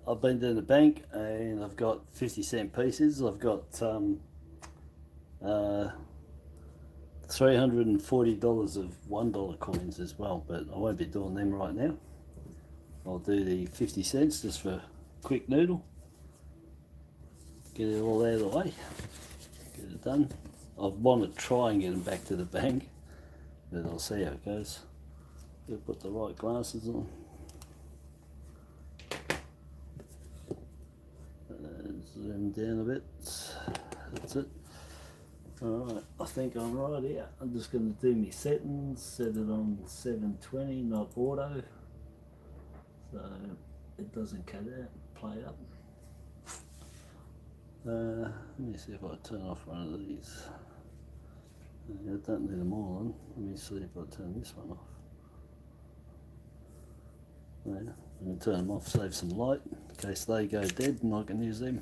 I've been to the bank and I've got 50-cent pieces. I've got $340 of $1 coins as well, but I won't be doing them right now. I'll do the 50 cents just for a quick noodle. Get it all out of the way. Get it done. I want to try and get them back to the bank, but I'll see how it goes. Gotta put the right glasses on. Zoom down a bit. That's it. Alright, I think I'm right here. I'm just going to do my settings, set it on 720, not auto, so it doesn't cut out, play up. Let me see if I turn off one of these. I don't need them all on. Let me see if I turn this one off. Yeah, I'm going to turn them off, save some light in case they go dead and I can use them.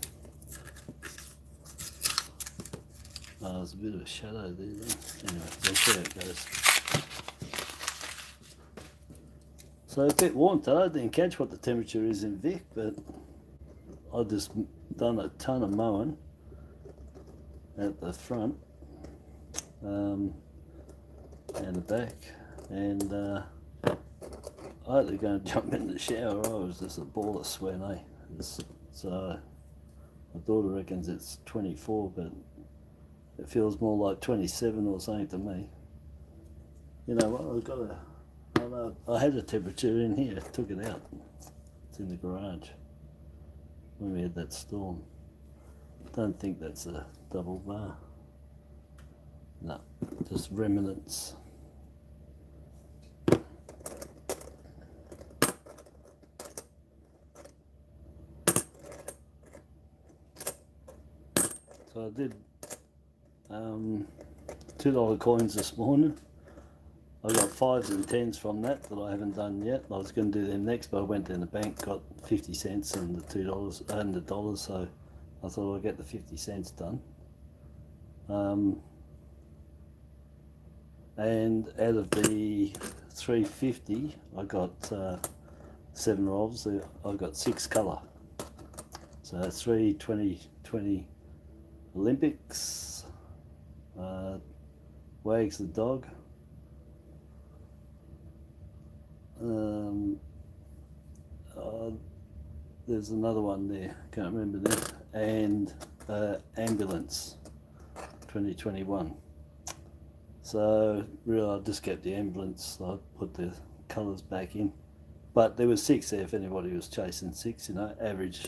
Oh, there's a bit of a shadow there. Anyway, we'll see how it goes. So a bit warm today. I didn't catch what the temperature is in Vic, but I just done a ton of mowing at the front and the back, and I had to go and jump in the shower. I was just a ball of sweat, eh? So my daughter reckons it's 24, but it feels more like 27 or something to me. You know what, I had a temperature in here, took it out. It's in the garage when we had that storm. Don't think that's a double bar. No, just remnants. So I did $2 coins this morning. I got 5s and 10s from that I haven't done yet. I was going to do them next, but I went down the bank, got 50 cents and the $2 and the $1, so I thought I'd get the 50 cents done. And out of the 350, I got 7 rolls. I got 6 colour. So 3 2020 Olympics, Wags the dog, there's another one there, can't remember this, and ambulance 2021. So really I just kept the ambulance. I put the colours back in, but there was 6 there if anybody was chasing 6, you know, average.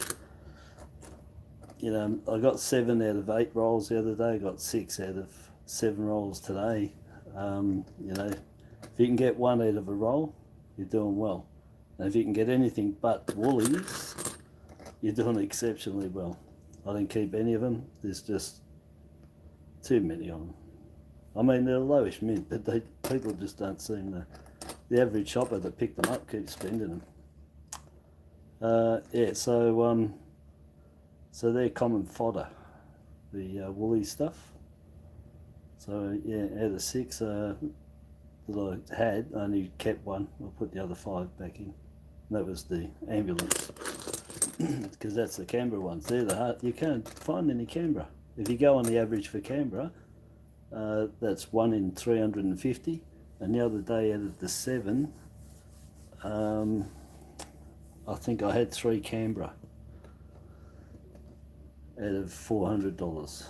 You know, I got 7 out of 8 rolls the other day, I got 6 out of 7 rolls today. You know, if you can get 1 out of a roll, you're doing well. And if you can get anything but woolies, you're doing exceptionally well. I didn't keep any of them, there's just too many of them. I mean, they're lowish mint, but people just don't seem to. The average shopper that picked them up keeps spending them. Yeah, so they're common fodder, the woolly stuff. So yeah, out of 6 that I had, I only kept 1. I put the other 5 back in. And that was the ambulance, because that's the Canberra ones. They're the hard. You can't find any Canberra. If you go on the average for Canberra, that's 1 in 350. And the other day, out of the 7, I think I had 3 Canberra out of $400.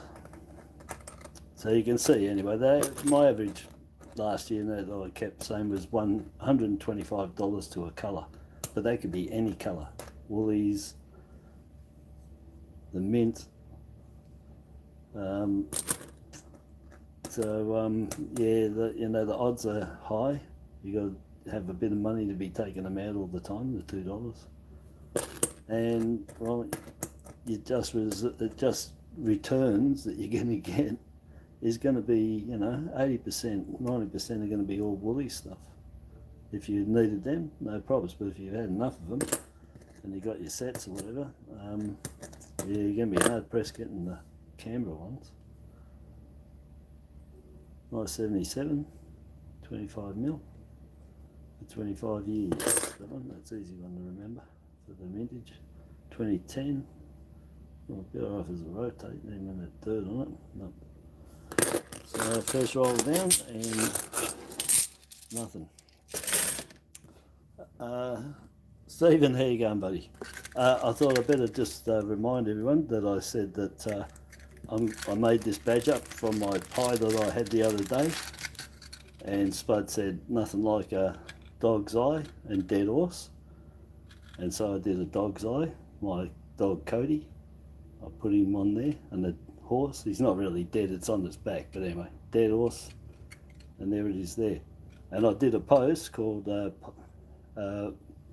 So you can see anyway, my average last year that I kept same was $125 to a colour, but they could be any colour. Woolies, the mint. Yeah, you know, the odds are high. You got to have a bit of money to be taking them out all the time, the $2. And well, it just returns that you're going to get is going to be, you know, 80%, 90% are going to be all woolly stuff. If you needed them, no problems. But if you had enough of them and you got your sets or whatever, yeah, you're going to be hard pressed getting the Canberra ones. Nice 77, 25 mil, for 25 years. That one, that's an easy one to remember for the vintage. 2010. Well, better off as a rotate, even with that dirt on it. No. So first roll down and nothing. Stephen, how you going, buddy? I thought I'd better just remind everyone that I said that I made this badge up from my pie that I had the other day, and Spud said nothing like a dog's eye and dead horse, and so I did a dog's eye. My dog Cody, I put him on there, and the horse, he's not really dead, it's on its back, but anyway, dead horse, and there it is there. And I did a post called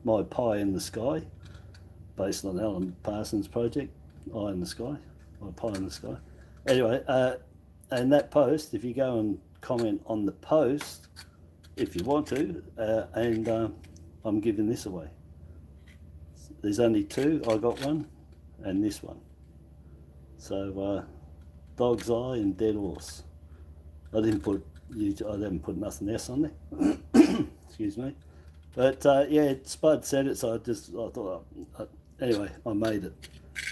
My Pie in the Sky, based on Alan Parsons' project, Eye in the Sky, My Pie in the Sky. Anyway, and that post, if you go and comment on the post, if you want to, and I'm giving this away. There's only two, I got one, and this one. So, dog's eye and dead horse. I haven't put nothing else on there. Excuse me. But yeah, Spud said it, so I thought, anyway, I made it.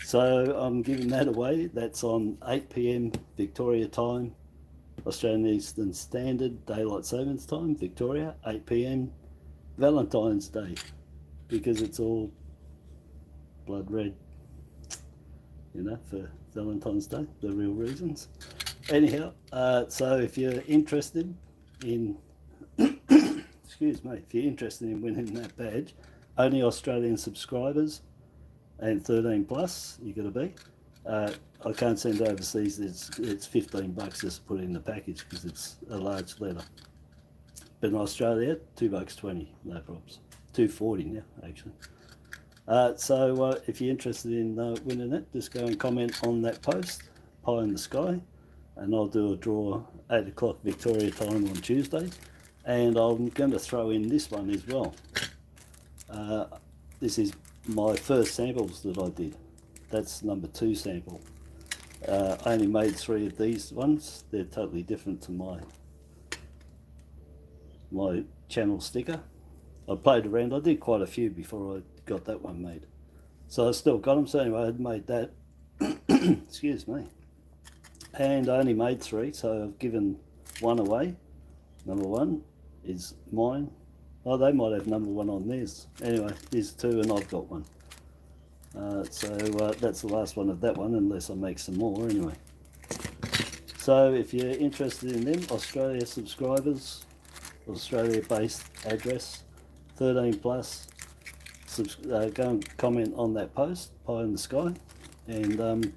So I'm giving that away. That's on 8 PM Victoria time, Australian Eastern Standard Daylight Savings Time, Victoria, 8 PM, Valentine's Day, because it's all blood red, you know, for Valentine's Day, the real reasons. Anyhow, so if you're interested in, excuse me, if you're interested in winning that badge, only Australian subscribers and 13 plus, you got to be. I can't send overseas. It's $15 just to put in the package because it's a large letter. But in Australia, $2.20, no problems. $2.40 now, actually. So if you're interested in winning it, just go and comment on that post, Pie in the Sky, and I'll do a draw 8 o'clock Victoria time on Tuesday. And I'm going to throw in this one as well. This is my first samples that I did. That's number 2 sample. I only made 3 of these ones. They're totally different to my channel sticker. I played around. I did quite a few before I got that one made. So I still got them. So anyway, I had made that. Excuse me. And I only made 3, so I've given one away. Number 1 is mine. Oh, they might have number 1 on theirs. Anyway, there's 2 and I've got one. So that's the last one of that one, unless I make some more anyway. So if you're interested in them, Australia subscribers, Australia based address, 13 plus, go and comment on that post, Pie in the Sky, and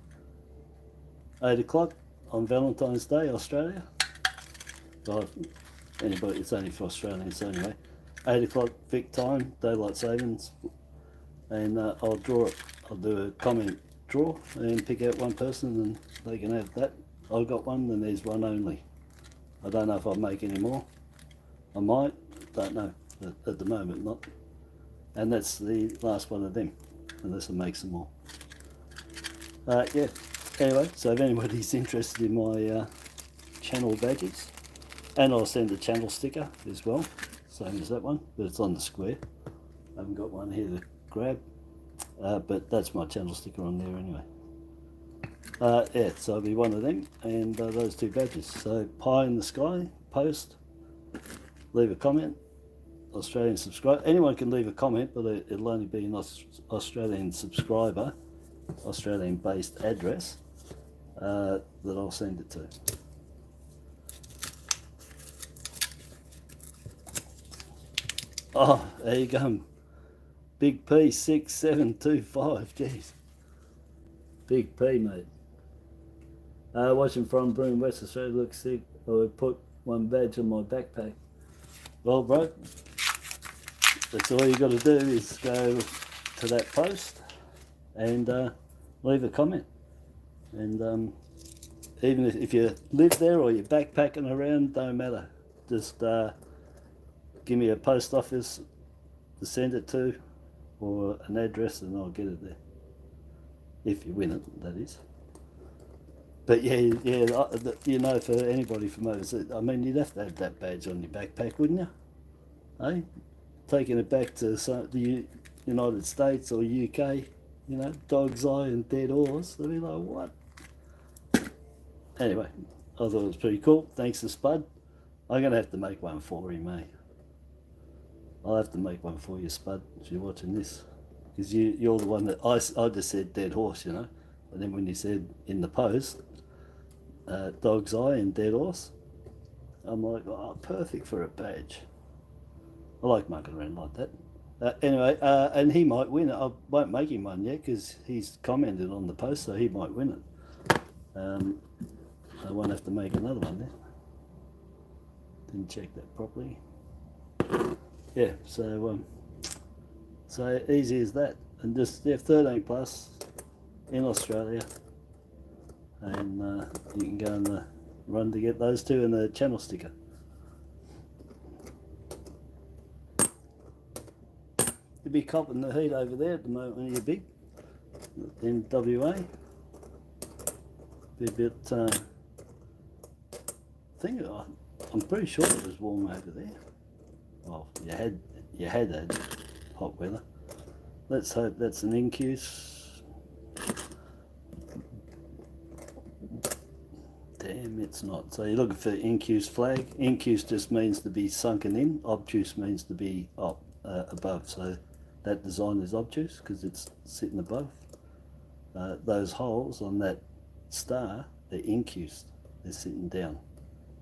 8 o'clock on Valentine's Day, Australia. Well, anybody, it's only for Australians anyway. 8 o'clock Vic time, daylight savings, and I'll draw it. I'll do a comment draw and pick out one person, and they can have that. I've got one, and there's one only. I don't know if I'll make any more. I might, don't know. At the moment, not. And that's the last one of them, unless I make some more. Yeah. Anyway, so if anybody's interested in my channel badges, and I'll send a channel sticker as well, same as that one, but it's on the square. I haven't got one here to grab, but that's my channel sticker on there anyway. Yeah, so I'll be one of them, and those 2 badges. So Pie in the Sky, post, leave a comment, Australian subscriber. Anyone can leave a comment, but it'll only be an Australian subscriber, Australian based address, that I'll send it to. Oh, there you go. Big P 6725, jeez. Big P, mate. Watching from Broome, West Australia, looks sick. I would put one badge on my backpack. Well, bro, that's all you got to do is go to that post and leave a comment. And even if you live there or you're backpacking around, don't matter. Just give me a post office to send it to, or an address, and I'll get it there. If you win it, that is. But yeah, you know, for anybody from overseas, I mean, you'd have to have that badge on your backpack, wouldn't you? Hey, taking it back to the United States or UK, you know, dog's eye and dead horse. They'll be like, what? Anyway, I thought it was pretty cool. Thanks to Spud. I'm going to have to make one for him, eh? I'll have to make one for you, Spud, if you're watching this. Because you're the one that, I just said dead horse, you know. And then when you said in the post, dog's eye and dead horse, I'm like, oh, perfect for a badge. I like mucking around like that. Anyway, and he might win it. I won't make him one yet because he's commented on the post, so he might win it. I won't have to make another one then. Didn't check that properly. Yeah, so easy as that. And just 13 plus in Australia, and you can go on the run to get those two and the channel sticker. You'd be copping the heat over there at the moment when you're big in WA. Be a bit I'm pretty sure it was warm over there. Well, you had hot weather. Let's hope that's an incuse. Damn, it's not. So you're looking for incuse flag. Incuse just means to be sunken in. Obtuse means to be up above. So that design is obtuse because it's sitting above. Those holes on that star, they're incused. They're sitting down.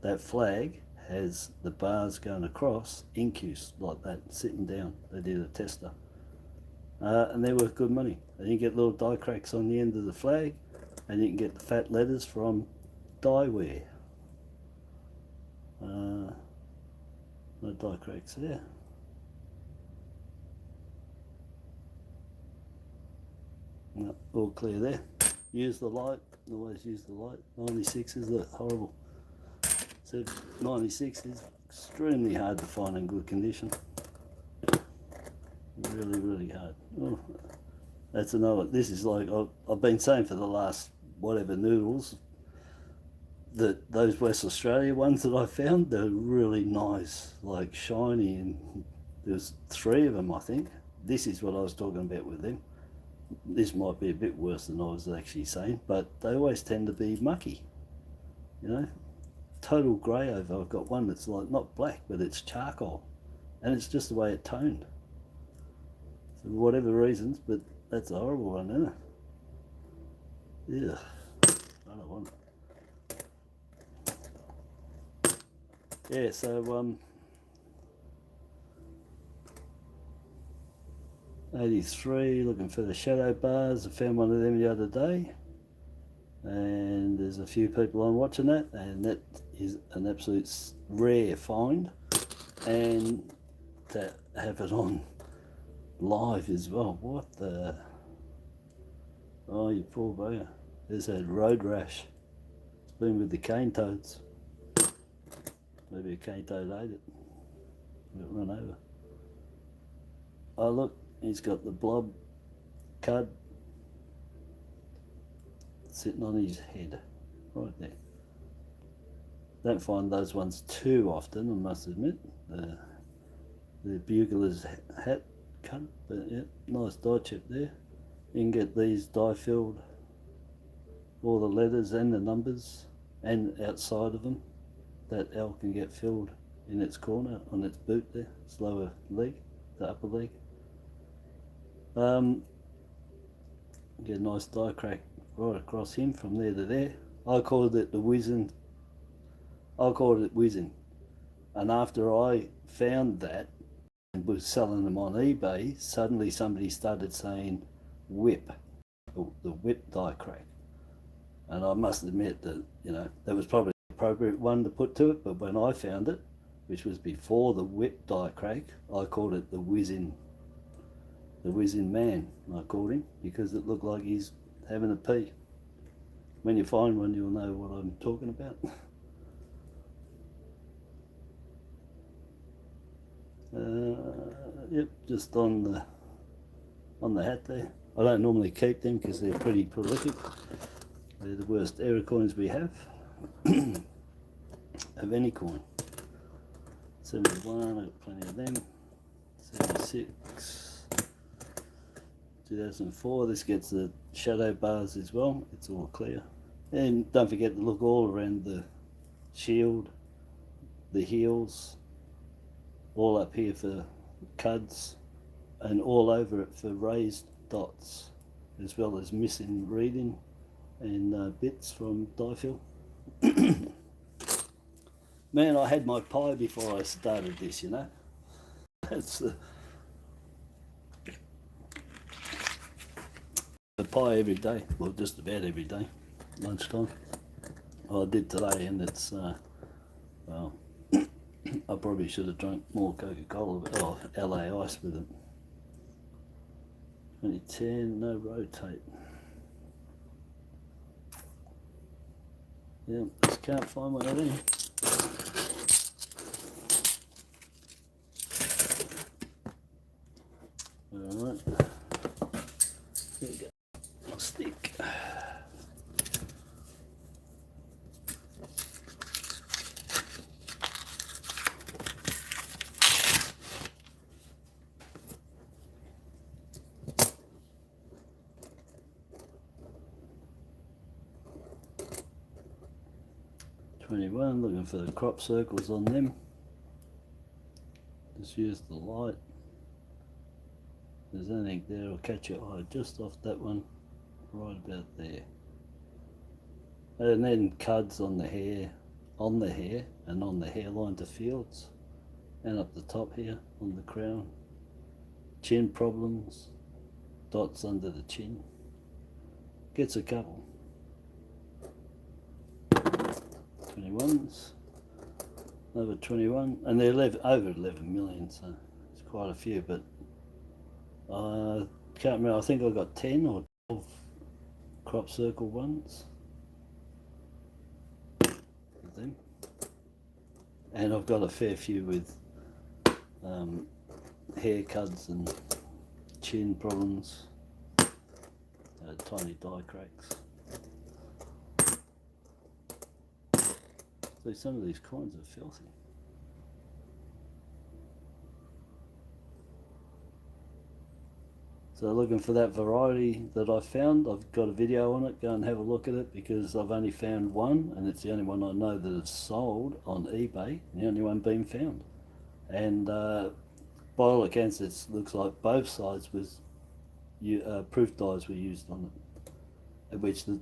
That flag has the bars going across, incused like that, sitting down. They did a tester. And they're worth good money. And you get little die cracks on the end of the flag, and you can get the fat letters from die wear. No die cracks there. No, all clear there. Use the light, always use the light. 96 is horrible. So 96 is extremely hard to find in good condition. Really, really hard. Oh, that's another. This is like I've been saying for the last whatever noodles that those West Australia ones that I found, they're really nice, like shiny, and there's 3 of them I think. This is what I was talking about with them. This might be a bit worse than I was actually saying, but they always tend to be mucky, you know. Total grey over. I've got one that's like not black, but it's charcoal, and it's just the way it toned. So for whatever reasons, but that's a horrible one, isn't it? Yeah, I don't want it. Yeah, so 83, looking for the shadow bars. I found one of them the other day, and there's a few people on watching that, and that is an absolute rare find, and to have it on live as well. What the, oh you poor bugger, there's that road rash. It's been with the cane toads. Maybe a cane toad ate it, got run over. Oh look, he's got the blob cud sitting on his head, right there. Don't find those ones too often, I must admit. The Bugler's Hat CUD, but yeah, nice die chip there. You can get these die filled, all the letters and the numbers, and outside of them. That L can get filled in its corner on its boot there, its lower leg, the upper leg. Get a nice die crack right across him from there to there. I called it the whizzing. I called it whizzing. And after I found that and was selling them on eBay, suddenly somebody started saying whip, the whip die crack. And I must admit that, you know, that was probably the appropriate one to put to it, but when I found it, which was before the whip die crack, I called it the whizzing man, I called him, because it looked like he's having a pee. When you find one, you'll know what I'm talking about. Yep, just on the hat there. I don't normally keep them because they're pretty prolific. They're the worst error coins we have of any coin. 71, I've got plenty of them. 76, 2004. This gets the shadow bars as well. It's all clear. And don't forget to look all around the shield, the heels, all up here for CUDs, and all over it for raised dots, as well as missing reading and bits from difill. Man, I had my pie before I started this, you know. That's the pie every day, well, just about every day, lunchtime. Well, I did today, and it's well, I probably should have drunk more Coca-Cola or LA Ice with it. 2010, no rotate. Yeah, just can't find one of them. Alright, here we go. I'll stick. Looking for the crop circles on them. Just use the light. If there's anything there, I'll catch your eye just off that one, right about there. And then CUDs on the hair, and on the hairline to fields, and up the top here on the crown. Chin problems, dots under the chin. Gets a couple. 21s, over 21, and they're over 11 million, so it's quite a few, but I can't remember, I think I got 10 or 12 crop circle ones with them, and I've got a fair few with hair CUDs and chin problems, tiny die cracks. So some of these coins are filthy. So looking for that variety that I found, I've got a video on it, go and have a look at it, because I've only found one, and it's the only one I know that is sold on eBay, the only one being found. And by all accounts, it looks like both sides was proof dyes were used on it, which they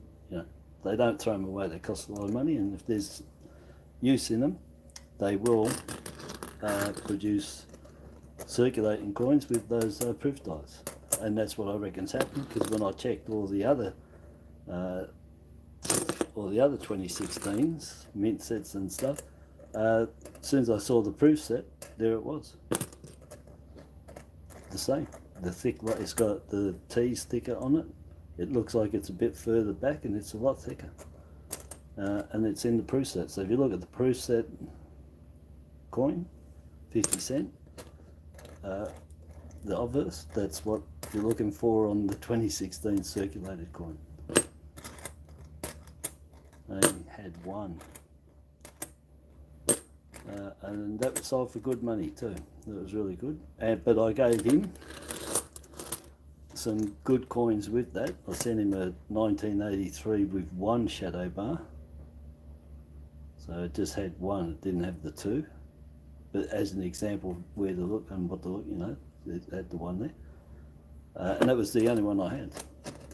don't throw them away, they cost a lot of money, and if there's use in them, they will produce circulating coins with those proof dyes, and that's what I reckon's happened, because when I checked all the other 2016s, mint sets and stuff, as soon as I saw the proof set, there it was, the same. The thick, it's got the T sticker on it. It looks like it's a bit further back, and it's a lot thicker. And it's in the proof set. So if you look at the proof set coin, 50 cent, the obverse, that's what you're looking for on the 2016 circulated coin. I only had one. And that was sold for good money too. That was really good. But I gave him some good coins with that. I sent him a 1983 with one shadow bar. So it just had one, it didn't have the two. But as an example where to look and what to look, it had the one there. And that was the only one I had.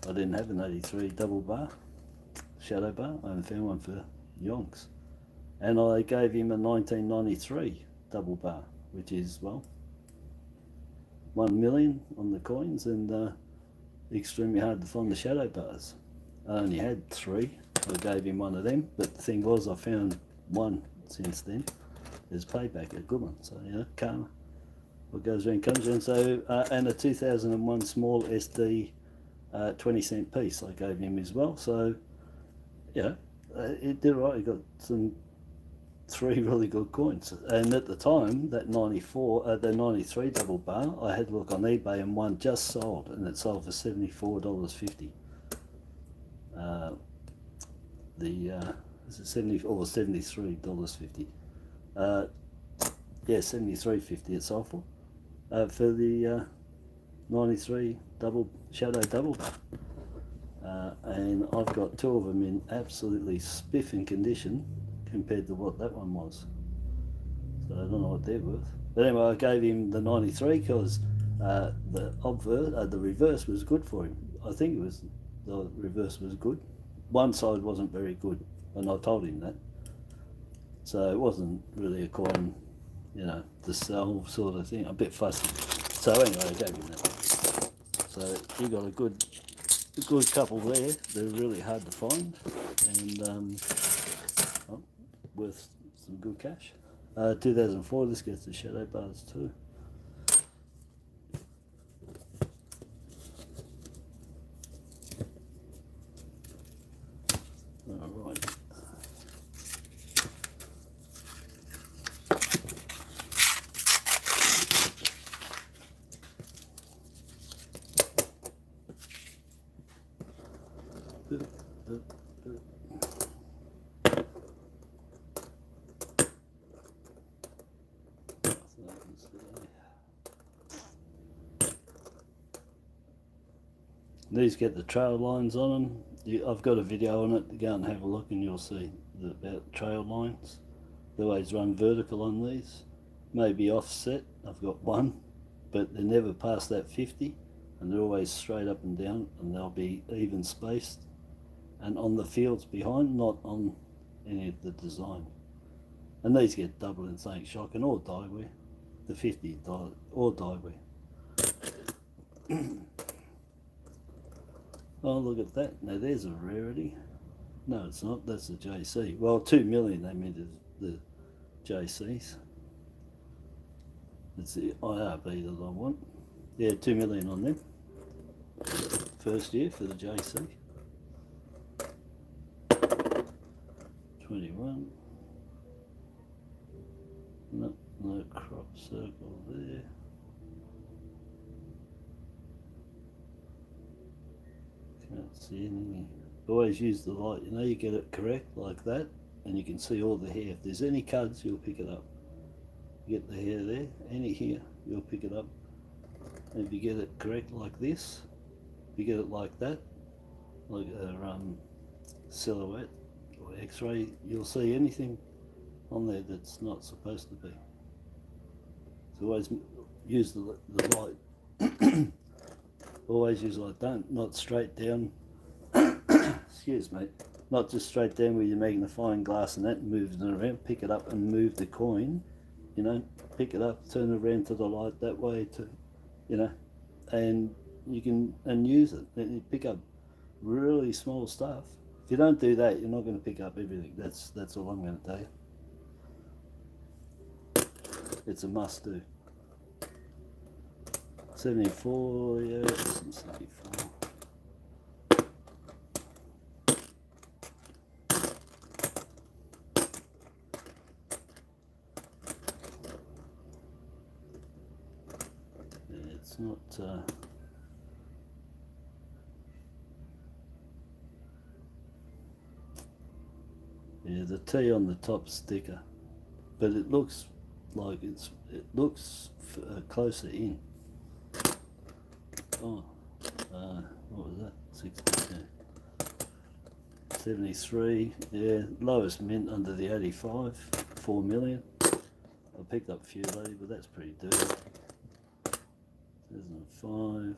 I didn't have an 83 double bar, shadow bar. I haven't found one for yonks. And I gave him a 1993 double bar, which is, well, 1 million on the coins, and extremely hard to find the shadow bars. I only had 3. I gave him one of them, but the thing was, I found one since then. There's payback, a good one. So karma. What goes around comes around. So and a 2001 small SD 20 cent piece I gave him as well. So it did right. He got some 3 really good coins. And at the time, that 93 double bar, I had to look on eBay, and one just sold, and it sold for $74.50. Is it 70 or $73.50? Yeah, $73.50 it sold for the 93 shadow double bar. And I've got 2 of them in absolutely spiffing condition compared to what that one was. So I don't know what they're worth. But anyway, I gave him the 93 because the reverse was good for him. I think the reverse was good. One side wasn't very good, and I told him that. So it wasn't really a coin, you know, to sell sort of thing. A bit fussy. So anyway, I gave him that. So he got a good couple there. They're really hard to find, and well, worth some good cash. 2004. This gets the shadow bars too. All right. These get the trail lines on them. I've got a video on it. Go and have a look and you'll see about trail lines. They always run vertical on these. Maybe offset. I've got one, but they're never past that 50, and they're always straight up and down, and they'll be even spaced and on the fields behind, not on any of the design. And these get double in St. Shocking or dye-wear. The 50 or dye-wear. Oh, look at that. Now there's a rarity. No, it's not. That's the JC. Well, 2 million they meant is the JCs. It's the IRB that I want. Yeah, 2 million on them. First year for the JC. 21. No crop circle there. Can't see anything. Always use the light, you know, you get it correct like that, and you can see all the hair. If there's any cuds, you'll pick it up. You get the hair there, any hair, you'll pick it up. And if you get it correct like this, if you get it like that, like a silhouette or x-ray, you'll see anything on there that's not supposed to be. So always use the light. Always use like that, not straight down. Excuse me, not just straight down with your magnifying glass and that, and moving it around. Pick it up and move the coin, you know, pick it up, turn it around to the light that way to, you know, and you can use it. And you pick up really small stuff. If you don't do that, you're not going to pick up everything. That's all I'm going to tell you. It's a must do. 74, yeah, 74. Yeah, it's not. Yeah, the T on the top sticker, but it looks like it looks closer in. Oh, what was that? 62. 73, yeah, lowest mint under the 85, 4 million. I picked up a few lately, but that's pretty dirty. 2005.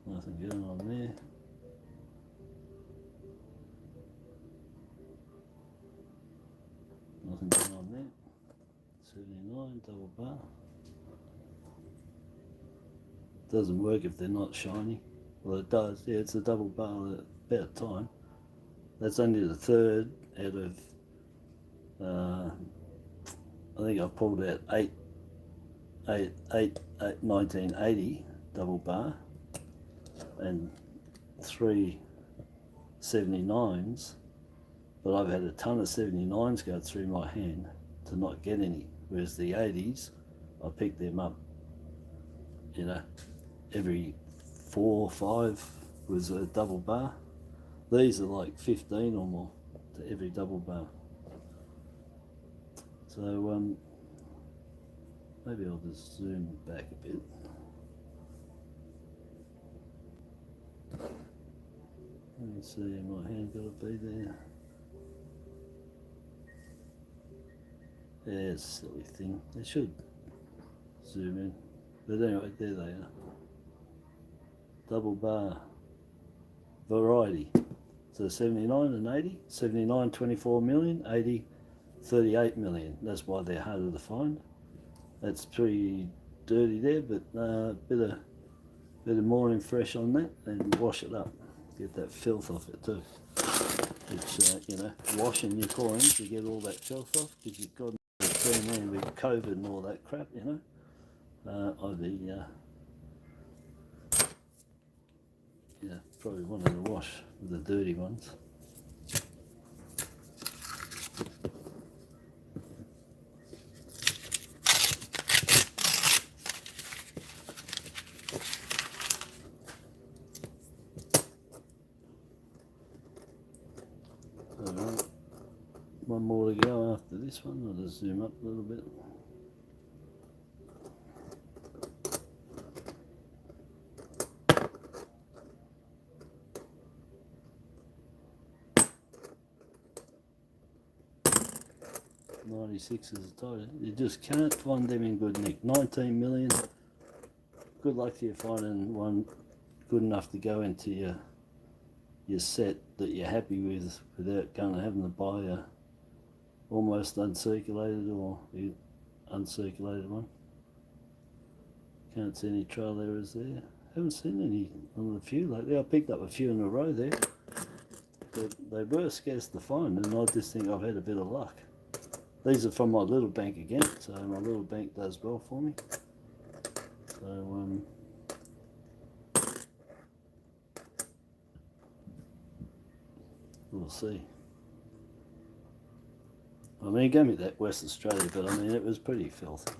Nothing going on there. Nothing going on there. 79, double bar. Doesn't work if they're not shiny. Well, it does. Yeah, it's a double bar at about time. That's only the third out of, I think I pulled out 1980 double bar and 3 79s, but I've had a ton of 79s go through my hand to not get any. Whereas the 80s, I picked them up, you know, every 4 or 5 was a double bar. These are like 15 or more to every double bar. So maybe I'll just zoom back a bit. Let me see, my hand got to be there. Yeah, it's a silly thing. They should zoom in. But anyway, there they are. Double bar. Variety. So 79 and 80. 79, 24 million. 80, 38 million. That's why they're harder to find. That's pretty dirty there, but bit of morning fresh on that and wash it up. Get that filth off it too. Which, you know, washing your coins to get all that filth off, because you've got in with COVID and all that crap, you know. I'd be, yeah, probably wanted to wash the dirty ones. Alright, one more to go after this one. I'll just zoom up a little bit. '96 is a title. You just can't find them in good nick. 19 million. Good luck to you finding one good enough to go into your set that you're happy with without going and having to buy a almost uncirculated or uncirculated one. Can't see any trail errors there. Haven't seen any on the few lately. I picked up a few in a row there, but they were scarce to find, and I just think I've had a bit of luck. These are from my little bank again, so my little bank does well for me. So we'll see. I mean, he gave me that West Australia, but I mean, it was pretty filthy.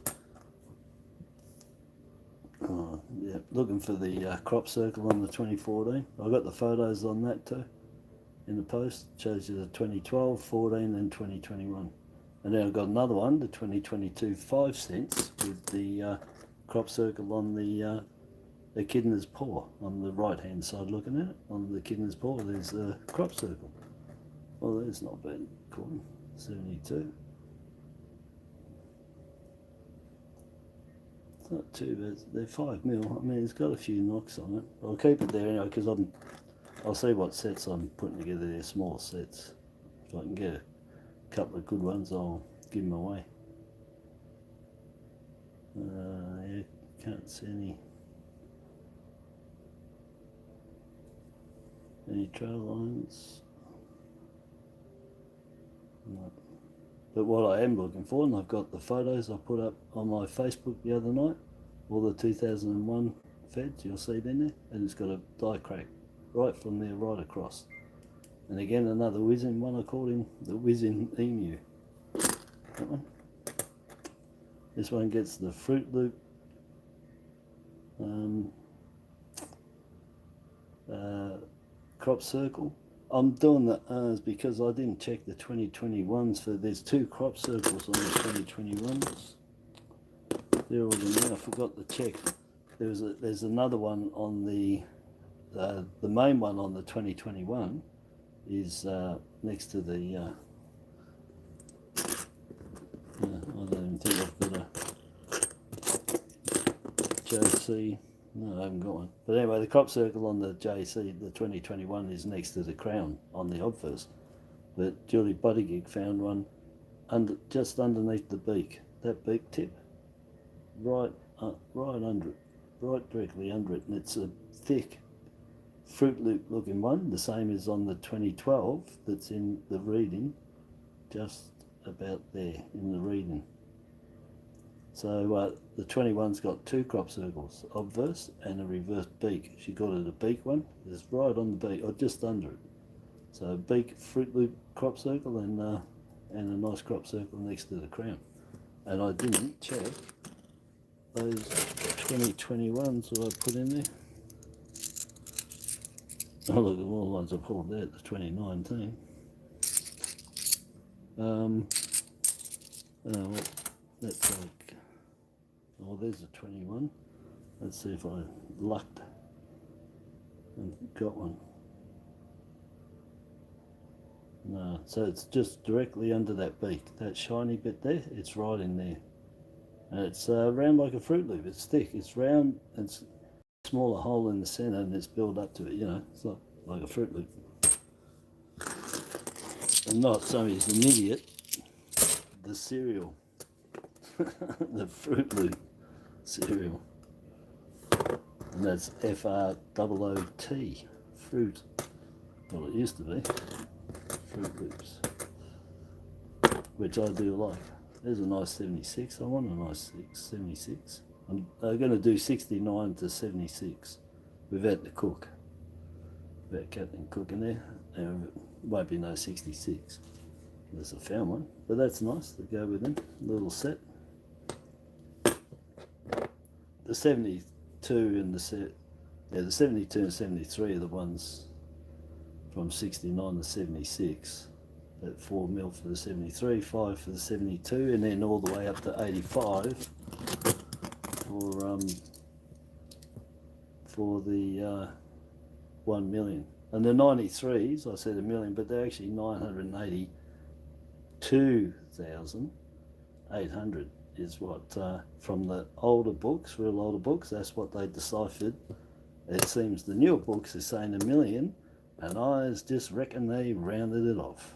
Yeah, looking for the crop circle on the 2014. I got the photos on that too in the post. Shows you the 2012, 14 and 2021. And then I've got another one, the 2022 5 cents with the crop circle on the echidna's paw on the right hand side looking at it. On the echidna's paw there's the crop circle. Well, that's not bad coin. 72. It's not too bad. They're 5 mil. I mean, it's got a few knocks on it. I'll keep it there anyway because I'll see what sets I'm putting together. They're small sets. If I can get a couple of good ones, I'll give them away. Yeah, can't see any trail lines. No. But what I am looking for, and I've got the photos I put up on my Facebook the other night, all the 2001 feds, you'll see them there, and it's got a die crack right from there right across. And again, another whizzing one, I called him the whizzing emu. That one. This one gets the Fruit Loop crop circle. I'm doing the R's because I didn't check the 2021s for, there's 2 crop circles on the 2021s. They're all in there. I forgot to check. There's another one on the main one on the 2021 is next to the I don't even think I've got a JC. No, I haven't got one. But anyway, the crop circle on the JC, the 2021, is next to the crown on the obverse. But Julie Buttigieg found one just underneath the beak, that beak tip, right under it, right directly under it, and it's a thick Fruit Loop looking one, the same as on the 2012 that's in the reading, just about there in the reading. So the 21's got 2 crop circles, obverse and a reverse beak. She got it a beak one, it's right on the beak, or just under it. So beak, Fruit Loop crop circle, and a nice crop circle next to the crown. And I didn't check those 2021s that I put in there. Oh, look at all the ones I pulled out, the 2019. Oh, well, that's like Oh, there's a 21. Let's see if I lucked and got one. No, so it's just directly under that beak. That shiny bit there, it's right in there. And it's round like a Fruit Loop. It's thick, it's round, and it's a smaller hole in the centre, and it's built up to it, you know. It's not like a Fruit Loop. And not somebody's an idiot. The cereal. The Fruit Loop cereal. And that's F-R-O-O-T. Fruit. Well, it used to be. Fruit Loops. Which I do like. There's a nice 76. I want a nice 76. I'm going to do 69 to 76 without the cook. Without Captain Cook in there. It won't be no 66. Unless I found one. But that's nice to go with them. Little set. The 72 and the 72 and 73 are the ones from 69 to 76. At 4 mil for the 73, 5 for the 72, and then all the way up to 85 for the 1 million. And the 93s, I said a million, but they're actually 982,800 is what, from the older books, real older books, that's what they deciphered. It seems the newer books are saying a million, and I just reckon they rounded it off.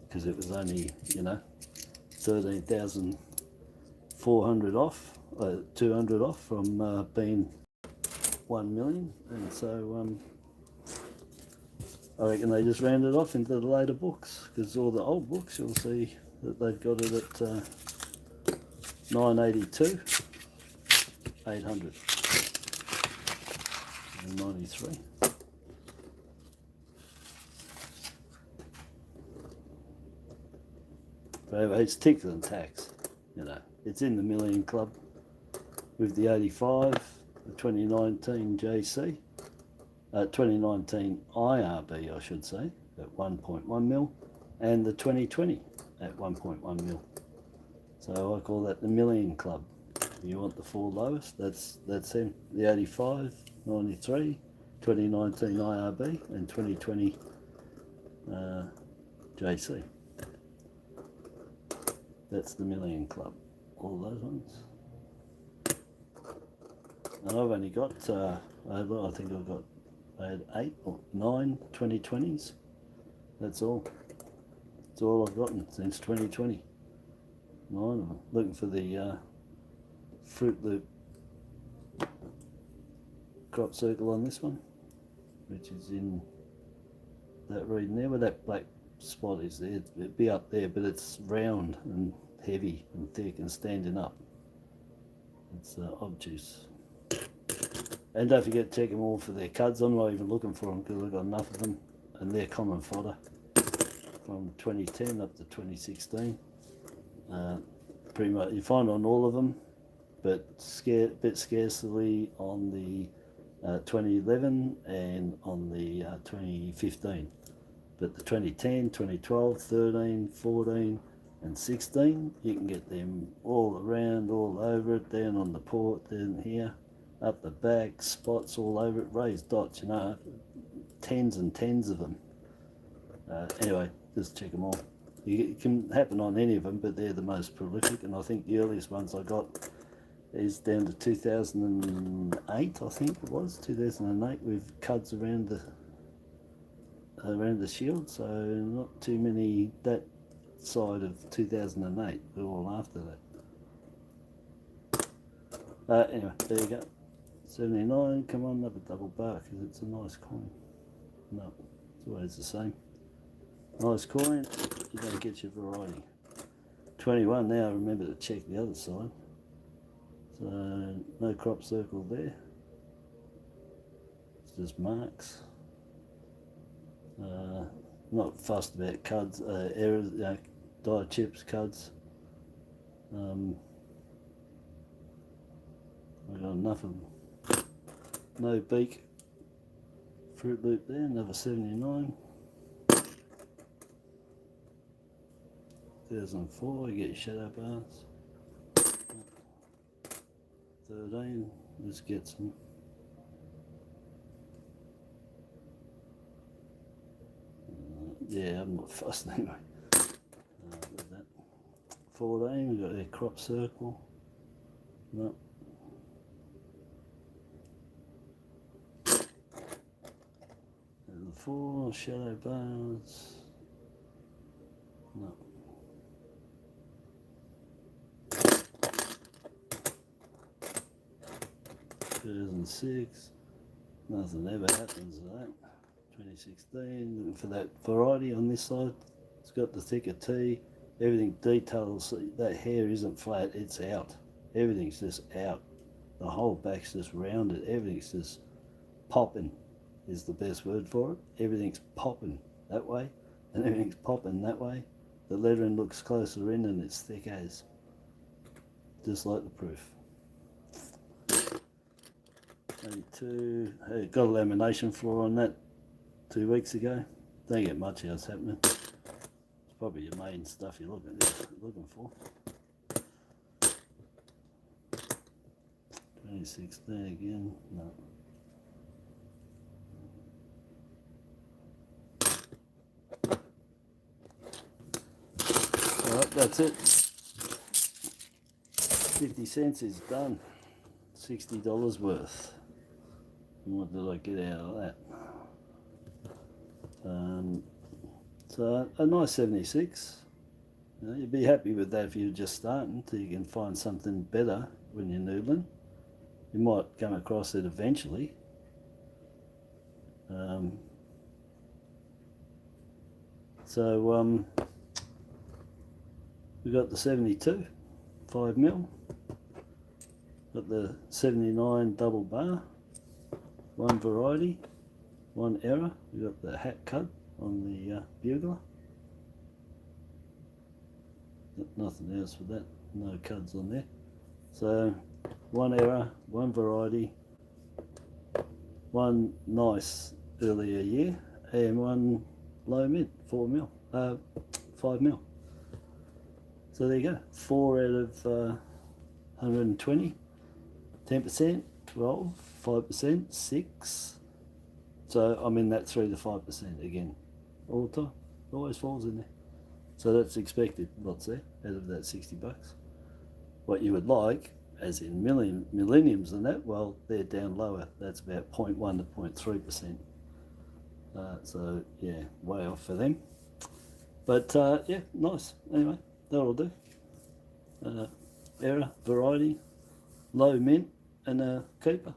Because it was only, you know, 13,400 off, 200 off from being 1 million, and so I reckon they just rounded off into the later books, because all the old books you'll see that they've got it at 982,800 and 93. But anyway, it's ticked and tax, you know. It's in the million club with the 85, the 2019 JC, 2019 IRB, I should say, at 1.1 mil, and the 2020 at 1.1 mil. So I call that the million club. You want the 4 lowest, that's him. The 85, 93, 2019 IRB, and 2020 JC. That's the million club, all those ones. And I've only got, I think I had 8 or 9 2020s. That's all. That's all I've gotten since 2020. 9 of them. Looking for the Fruit Loop crop circle on this one, which is in that reading there, where that black spot is there. It'd be up there, but it's round and heavy and thick and standing up. It's obtuse. And don't forget to check them all for their cuds. I'm not even looking for them because I've got enough of them, and they're common fodder from 2010 up to 2016. Pretty much you find on all of them, but bit scarcely on the 2011 and on the 2015. But the 2010, 2012, 13, 14 and 16, you can get them all around, all over it, down on the port, down here, up the back, spots all over it, raised dots, you know, tens and tens of them. Anyway, just check them all. It can happen on any of them, but they're the most prolific, and I think the earliest ones I got is down to 2008, I think it was, 2008, with cuds around the shield, so not too many that side of 2008, they're all after that. Anyway, there you go. 79, come on, another double bar, because it's a nice coin. No, it's always the same. Nice coin, you don't get your variety. 21 now, remember to check the other side. So, no crop circle there. It's just marks. Not fussed about cuds, errors, die chips, cuds. I've got enough of them. No beak. Fruit Loop there, another 79. 2004, you get your shadow bars. 13. Let's get some. Yeah, I'm not fussed anyway. With that. 14, we've got their crop circle. No. And the 4, shadow bars. No. 2006. Nothing ever happens to that. 2016, looking for that variety on this side. It's got the thicker T, everything details, that hair isn't flat, it's out. Everything's just out. The whole back's just rounded, everything's just popping is the best word for it. Everything's popping that way, and everything's popping that way. The lettering looks closer in and it's thick as. Just like the proof. 82, hey, got a lamination floor on that 2 weeks ago. Don't get much else happening. It's probably your main stuff you're looking for. 2016 again, no. Alright, that's it. 50 cents is done. $60 worth. And what did I get out of that? So a nice 76. You know, you'd be happy with that if you're just starting, till you can find something better when you're noodling. You might come across it eventually. We got the 72, 5mm. Got the 79 double bar, 1 variety, 1 error. We got the Hat CUD on the bugler. Nothing else with that, no CUDs on there. So 1 error, 1 variety, 1 nice earlier year, and 1 low mid, 4mm, 5mm. So there you go, 4 out of 120, 10%, 12, 5%, 6. So I'm in that 3 to 5% again, all the time. Always falls in there. So that's expected, lots there, out of that $60. What you would like, as in millenniums and that, well, they're down lower. That's about 0.1 to 0.3%. So yeah, way off for them. But yeah, nice. Anyway, that'll do. Error, variety, low mint, and a keeper.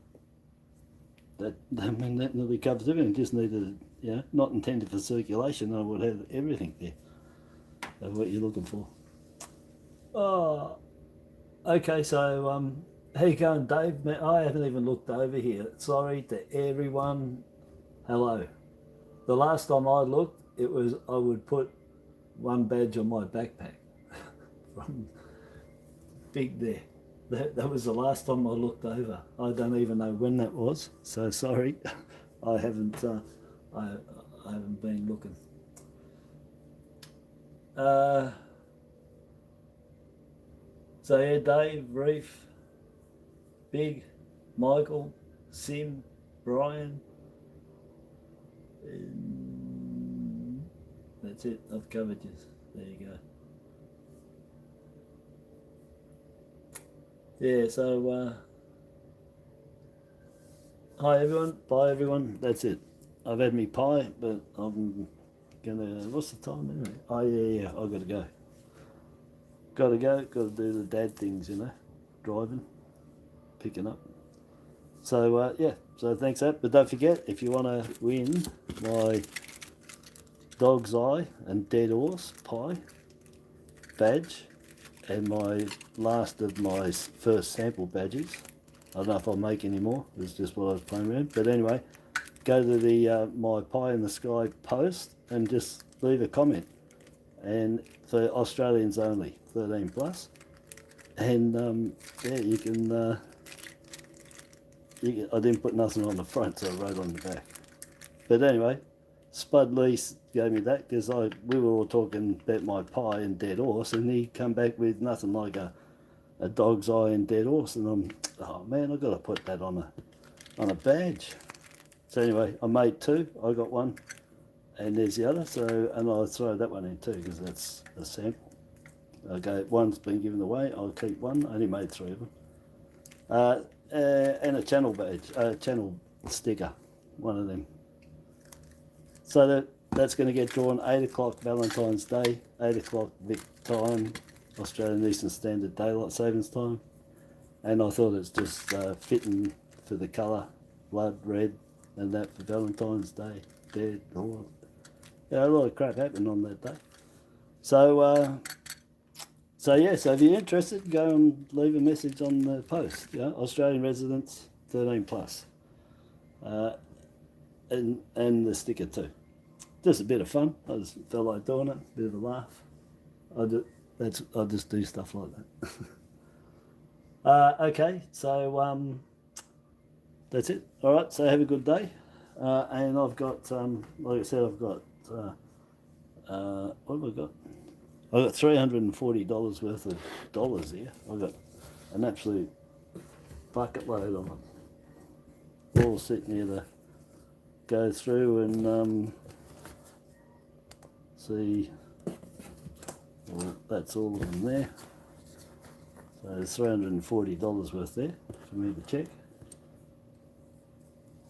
That nearly covers everything. Just needed, you know, not intended for circulation. I would have everything there of what you're looking for. Oh, okay. So how you going, Dave? I haven't even looked over here. Sorry to everyone. Hello. The last time I looked, it was I would put 1 badge on my backpack from big there. That was the last time I looked over. I don't even know when that was, so sorry. I haven't I haven't been looking. So yeah, Dave, Reef, Big, Michael, Sim, Brian. That's it. I've covered you. There you go. Yeah, so hi everyone, bye everyone, that's it. I've had me pie, but I'm gonna, what's the time anyway? Oh yeah, I've got to go. Got to do the dad things, you know, driving, picking up. So yeah, so thanks for that, but don't forget, if you want to win my dog's eye and dead horse pie badge, and my last of my first sample badges. I don't know if I'll make any more, it's just what I was playing around. But anyway, go to the my Pie in the Sky post and just leave a comment. And for Australians only, 13 plus. And yeah, you can, I didn't put nothing on the front, so I wrote on the back. But anyway, Spud Lease gave me that because we were all talking about my pie and dead horse, and he come back with nothing like a a dog's eye and dead horse, and I'm, oh man, I've got to put that on a badge. So anyway, I made 2. I got one, and there's the other. So, and I'll throw that one in too because that's a sample. Okay, one's been given away. I'll keep one. I only made 3 of them. And a channel badge, channel sticker, one of them. So that's going to get drawn 8 o'clock Valentine's Day, 8 o'clock Vic time, Australian Eastern Standard Daylight Savings Time. And I thought it's just fitting for the colour, blood red, and that for Valentine's Day. Dead, all, yeah, a lot of crap happened on that day. So, so if you're interested, go and leave a message on the post. Yeah, Australian residents 13 plus, and the sticker too. Just a bit of fun. I just felt like doing it. A bit of a laugh. I just do stuff like that. Okay, so that's it. All right. So have a good day. And I've got, like I said, I've got what have I got? I've got $340 worth of dollars here. I've got an absolute bucket load of them. All sitting here to go through and see. Well, that's all of them there. So there's $340 worth there for me to check.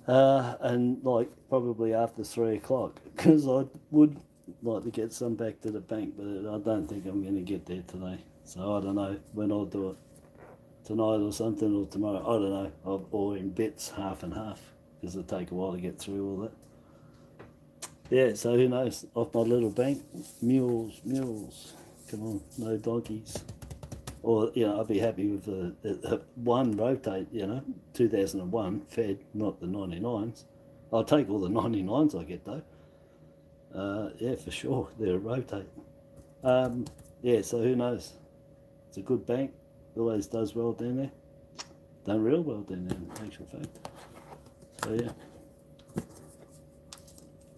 And like probably after 3 o'clock, because I would like to get some back to the bank, but I don't think I'm going to get there today. So I don't know when I'll do it, tonight or something, or tomorrow. I don't know, or in bits, half and half, because it'll take a while to get through all that. Yeah, so who knows? Off my little bank, mules, come on, no donkeys. Or, you know, I'd be happy with a one rotate, you know, 2001 Fed, not the 99s. I'll take all the 99s I get though. Yeah, for sure, they're a rotate. Yeah, so who knows? It's a good bank, always does well down there. Done real well down there, in actual fact. So yeah.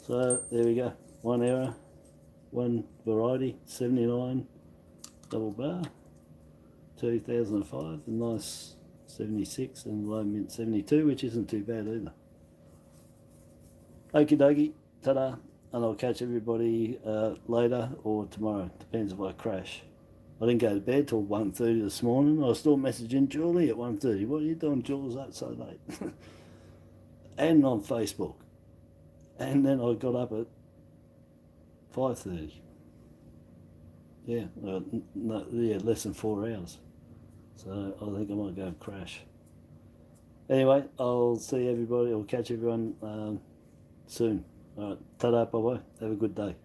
So there we go. 1 error, 1 variety, 79 double bar. 2005, a nice 76 and low mint 72, which isn't too bad either. Okie dokie, ta-da, and I'll catch everybody later or tomorrow, depends if I crash. I didn't go to bed till 1:30 this morning. I was still messaging Julie at 1:30. What are you doing, Jules, up so late? And on Facebook. And then I got up at 5:30. Yeah, no, yeah, less than 4 hours. So I think I might go and crash. Anyway, I'll see everybody, I'll catch everyone soon. All right, ta-da, bye-bye. Have a good day.